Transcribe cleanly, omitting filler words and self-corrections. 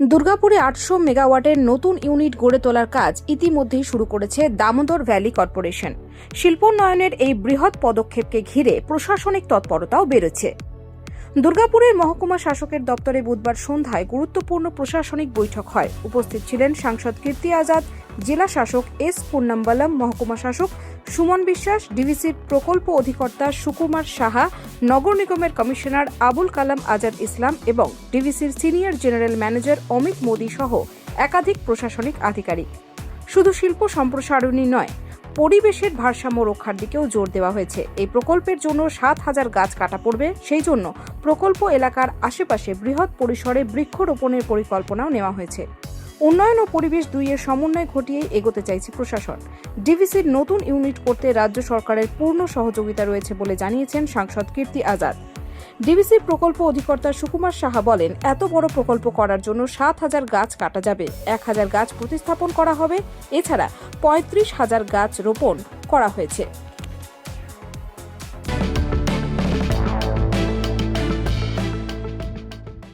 দুর্গাপুরে ৮০০ মেগাওয়াটের নতুন ইউনিট গড়ে তোলার কাজ ইতিমধ্যেই শুরু করেছে দামোদর ভ্যালি কর্পোরেশন। শিল্পোন্নয়নের এই বৃহৎ পদক্ষেপকে ঘিরে প্রশাসনিক তৎপরতাও বেড়েছে। দুর্গাপুরের মহকুমা শাসকের দপ্তরে বুধবার সন্ধ্যায় গুরুত্বপূর্ণ প্রশাসনিক বৈঠক হয়। উপস্থিত ছিলেন সাংসদ কীর্তি আজাদ, জেলা শাসক এস পুন্নাম্বালাম, মহকুমা শাসক সুমন বিশ্বাস, ডিভিসির প্রকল্প অধিকর্তা সুকুমার সাহা, নগর নিগমের কমিশনার আবুল কালাম আজাদ ইসলাম এবং ডিভিসির senior general manager Amit Modi সহ একাধিক প্রশাসনিক আধিকারিক। শুধু শিল্প সম্প্রসারণই নয়, পরিবেশের ভারসাম্য রক্ষার দিকেও জোর দেওয়া হয়েছে। এই প্রকল্পের জন্য ৭,০০০ গাছ কাটা পড়বে, সেই জন্য প্রকল্প এলাকার আশেপাশে বৃহৎ পরিসরে বৃক্ষরোপণের পরিকল্পনাও নেওয়া হয়েছে। উন্নয়ন ও পরিবেশ দুইয়ের সমন্বয় ঘটিয়েই এগোতে চাইছে প্রশাসন। ডিভিসির নতুন ইউনিট করতে রাজ্য সরকারের পূর্ণ সহযোগিতা রয়েছে বলে জানিয়েছেন সাংসদ কীর্তি আজাদ। ডিভিসির প্রকল্প অধিকর্তা সুকুমার সাহা বলেন, এত বড় প্রকল্প করার জন্য ৭,০০০ গাছ কাটা যাবে, ১,০০০ গাছ প্রতিস্থাপন করা হবে, এছাড়া ৩৫,০০০ গাছ রোপণ করা হয়েছে।